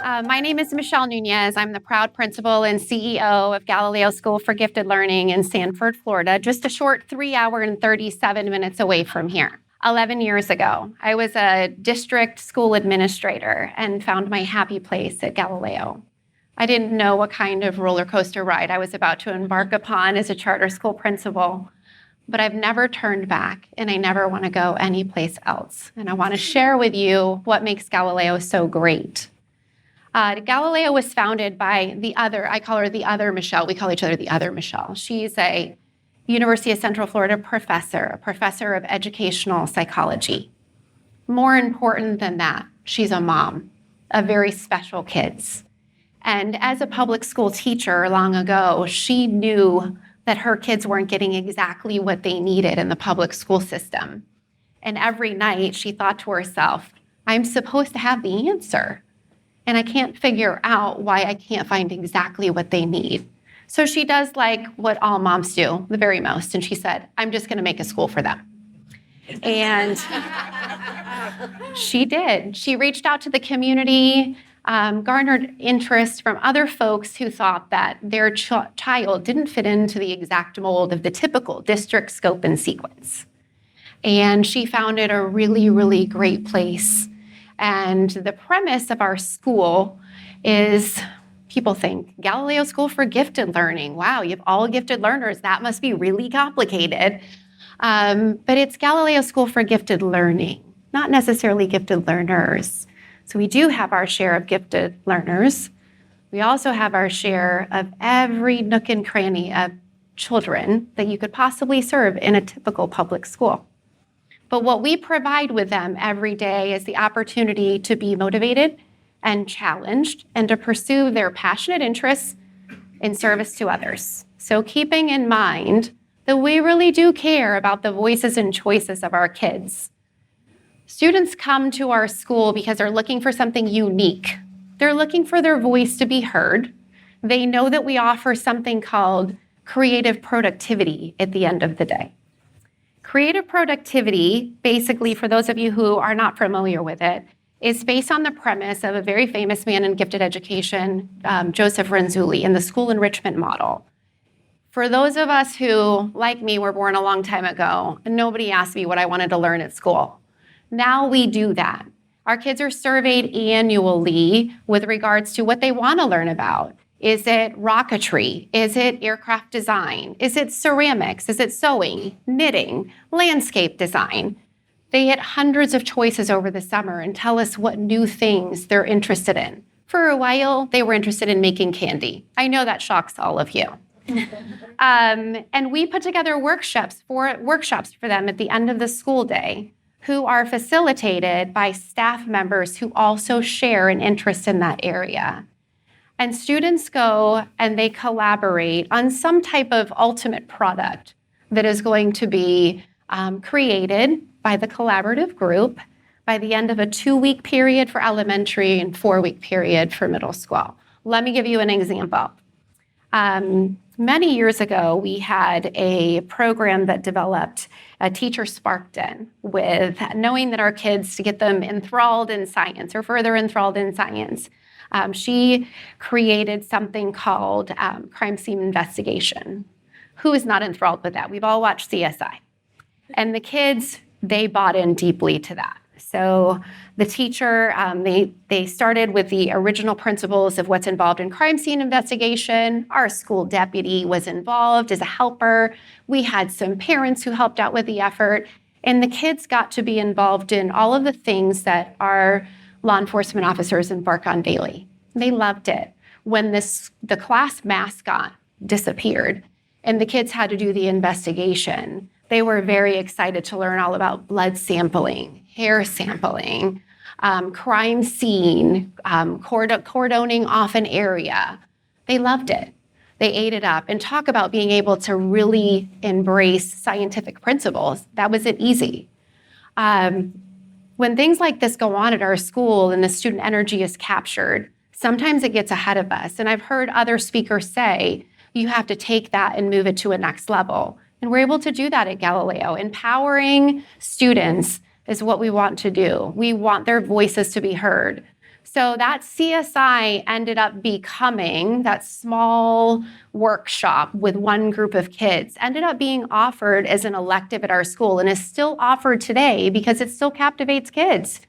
My name is Michelle Nunez. I'm the proud principal and CEO of Galileo School for Gifted Learning in Sanford, Florida, just a short 3-hour and 37 minutes away from here. 11 years ago, I was a district school administrator and found my happy place at Galileo. I didn't know what kind of roller coaster ride I was about to embark upon as a charter school principal, but I've never turned back and I never want to go anyplace else. And I want to share with you what makes Galileo so great. Galileo was founded by I call her the other Michelle. We call each other the other Michelle. She's a University of Central Florida professor, a professor of educational psychology. More important than that, she's a mom of very special kids. And as a public school teacher long ago, she knew that her kids weren't getting exactly what they needed in the public school system. And every night she thought to herself, I'm supposed to have the answer. And I can't figure out why I can't find exactly what they need. So she does like what all moms do, the very most. And she said, I'm just going to make a school for them. And she did. She reached out to the community, garnered interest from other folks who thought that their child didn't fit into the exact mold of the typical district scope and sequence. And she found it a really, really great place. And the premise of our school is, people think, Galileo School for Gifted Learning. Wow, you have all gifted learners. That must be really complicated. But it's Galileo School for Gifted Learning, not necessarily gifted learners. So we do have our share of gifted learners. We also have our share of every nook and cranny of children that you could possibly serve in a typical public school. But what we provide with them every day is the opportunity to be motivated and challenged and to pursue their passionate interests in service to others. So keeping in mind that we really do care about the voices and choices of our kids. Students come to our school because they're looking for something unique. They're looking for their voice to be heard. They know that we offer something called creative productivity at the end of the day. Creative productivity, basically, for those of you who are not familiar with it, is based on the premise of a very famous man in gifted education, Joseph Renzulli, in the school enrichment model. For those of us who, like me, were born a long time ago, nobody asked me what I wanted to learn at school. Now we do that. Our kids are surveyed annually with regards to what they want to learn about. Is it rocketry? Is it aircraft design? Is it ceramics? Is it sewing, knitting, landscape design? They get hundreds of choices over the summer and tell us what new things they're interested in. For a while, they were interested in making candy. I know that shocks all of you. And we put together workshops for them at the end of the school day, who are facilitated by staff members who also share an interest in that area. And students go and they collaborate on some type of ultimate product that is going to be created by the collaborative group by the end of a 2-week period for elementary and 4-week period for middle school. Let me give you an example. Many years ago, we had a program that developed a teacher sparked in with knowing that our kids, to get them enthralled in science or further enthralled in science, she created something called crime scene investigation. Who is not enthralled with that? We've all watched CSI. And the kids, they bought in deeply to that. So the teacher, they started with the original principles of what's involved in crime scene investigation. Our school deputy was involved as a helper. We had some parents who helped out with the effort. And the kids got to be involved in all of the things that our law enforcement officers embark on daily. They loved it. When the class mascot disappeared and the kids had to do the investigation, they were very excited to learn all about blood sampling, hair sampling, crime scene, cordoning off an area. They loved it. They ate it up. And talk about being able to really embrace scientific principles. That wasn't easy. When things like this go on at our school and the student energy is captured, sometimes it gets ahead of us. And I've heard other speakers say, you have to take that and move it to a next level. And we're able to do that at Galileo. Empowering students is what we want to do. We want their voices to be heard. So that CSI ended up becoming, that small workshop with one group of kids, ended up being offered as an elective at our school and is still offered today because it still captivates kids.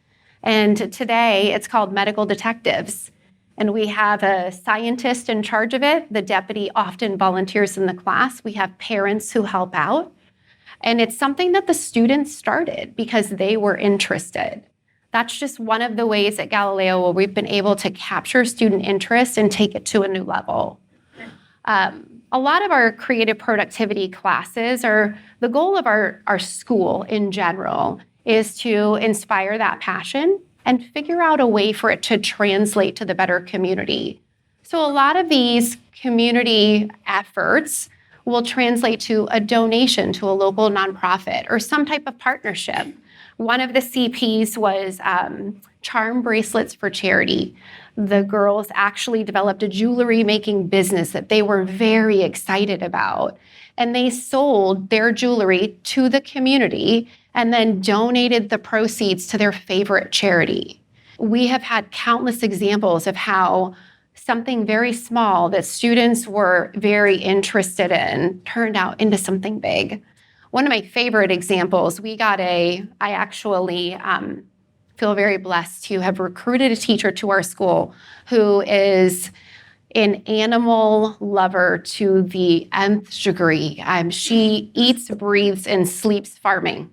And today it's called Medical Detectives. And we have a scientist in charge of it. The deputy often volunteers in the class. We have parents who help out. And it's something that the students started because they were interested. That's just one of the ways at Galileo where we've been able to capture student interest and take it to a new level. A lot of our creative productivity classes are, the goal of our school in general is to inspire that passion and figure out a way for it to translate to the better community. So a lot of these community efforts will translate to a donation to a local nonprofit or some type of partnership. One of the CPs was charm bracelets for charity. The girls actually developed a jewelry making business that they were very excited about. And they sold their jewelry to the community and then donated the proceeds to their favorite charity. We have had countless examples of how something very small that students were very interested in turned out into something big. One of my favorite examples, I actually feel very blessed to have recruited a teacher to our school who is an animal lover to the nth degree. She eats, breathes, and sleeps farming.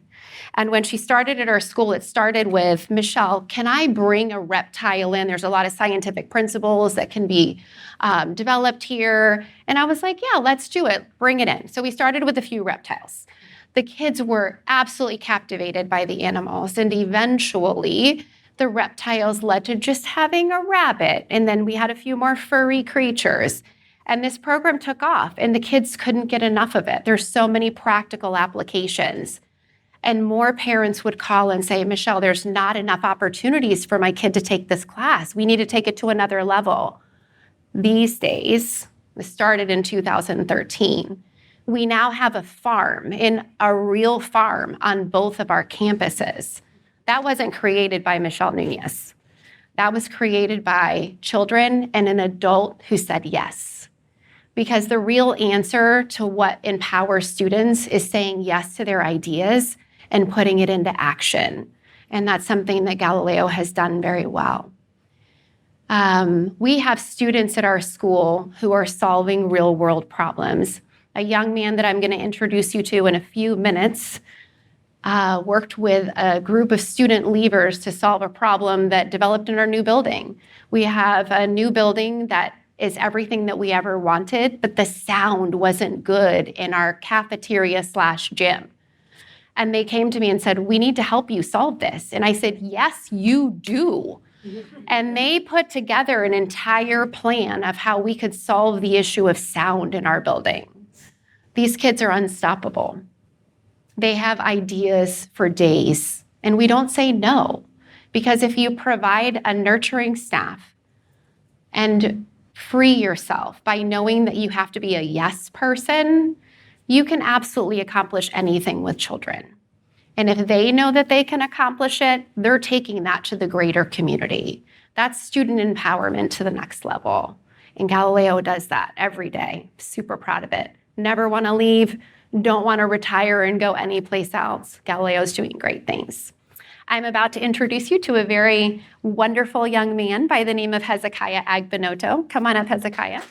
And when she started at our school, it started with, Michelle, can I bring a reptile in? There's a lot of scientific principles that can be developed here. And I was like, yeah, let's do it. Bring it in. So we started with a few reptiles. The kids were absolutely captivated by the animals. And eventually, the reptiles led to just having a rabbit. And then we had a few more furry creatures. And this program took off, and the kids couldn't get enough of it. There's so many practical applications. And more parents would call and say, Michelle, there's not enough opportunities for my kid to take this class. We need to take it to another level. These days, it started in 2013. We now have a farm, a real farm on both of our campuses. That wasn't created by Michelle Nunez. That was created by children and an adult who said yes. Because the real answer to what empowers students is saying yes to their ideas and putting it into action. And that's something that Galileo has done very well. We have students at our school who are solving real world problems. A young man that I'm going to introduce you to in a few minutes worked with a group of student leavers to solve a problem that developed in our new building. We have a new building that is everything that we ever wanted, but the sound wasn't good in our cafeteria/gym. And they came to me and said, we need to help you solve this. And I said, yes, you do. And they put together an entire plan of how we could solve the issue of sound in our building. These kids are unstoppable. They have ideas for days, and we don't say no, because if you provide a nurturing staff and free yourself by knowing that you have to be a yes person, you can absolutely accomplish anything with children. And if they know that they can accomplish it, they're taking that to the greater community. That's student empowerment to the next level. And Galileo does that every day. Super proud of it. Never want to leave, don't want to retire and go anyplace else. Galileo's doing great things. I'm about to introduce you to a very wonderful young man by the name of Hezekiah Agbenoto. Come on up, Hezekiah.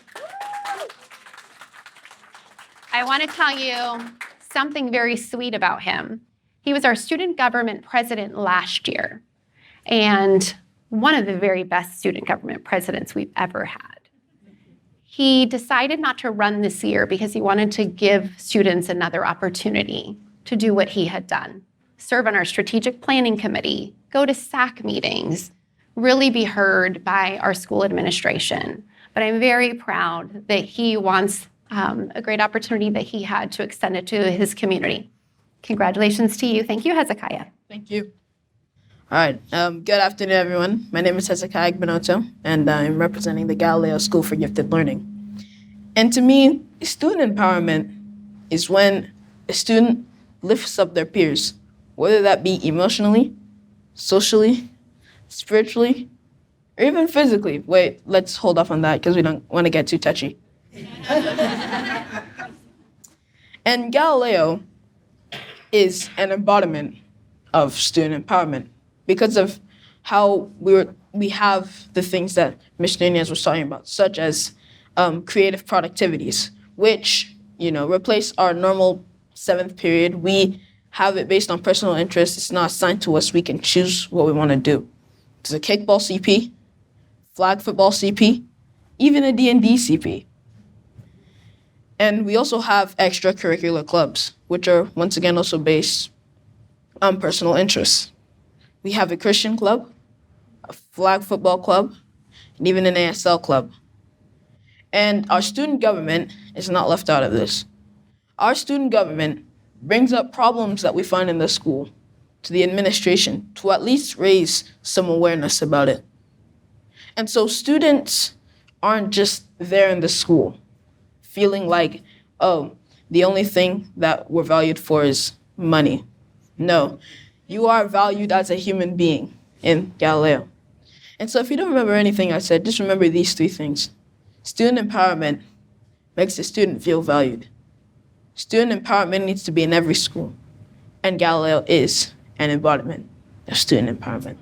I want to tell you something very sweet about him. He was our student government president last year, and one of the very best student government presidents we've ever had. He decided not to run this year because he wanted to give students another opportunity to do what he had done. Serve on our strategic planning committee, go to SAC meetings, really be heard by our school administration. But I'm very proud that he wants a great opportunity that he had to extend it to his community. Congratulations to you. Thank you, Hezekiah. Thank you. All right. Good afternoon, everyone. My name is Hezekiah Agbenoto, and I'm representing the Galileo School for Gifted Learning. And to me, student empowerment is when a student lifts up their peers, whether that be emotionally, socially, spiritually, or even physically. Wait, let's hold off on that because we don't want to get too touchy. And Galileo is an embodiment of student empowerment because of how we have the things that Mr. Nunez was talking about, such as creative productivities, which replace our normal 7th period. We have it based on personal interest. It's not assigned to us. We can choose what we want to do. There's a kickball CP, flag football CP, even a D&D CP. And we also have extracurricular clubs, which are once again also based on personal interests. We have a Christian club, a flag football club, and even an ASL club. And our student government is not left out of this. Our student government brings up problems that we find in the school to the administration to at least raise some awareness about it. And so students aren't just there in the school feeling like, oh, the only thing that we're valued for is money. No, you are valued as a human being in Galileo. And so if you don't remember anything I said, just remember these 3 things. Student empowerment makes the student feel valued. Student empowerment needs to be in every school. And Galileo is an embodiment of student empowerment.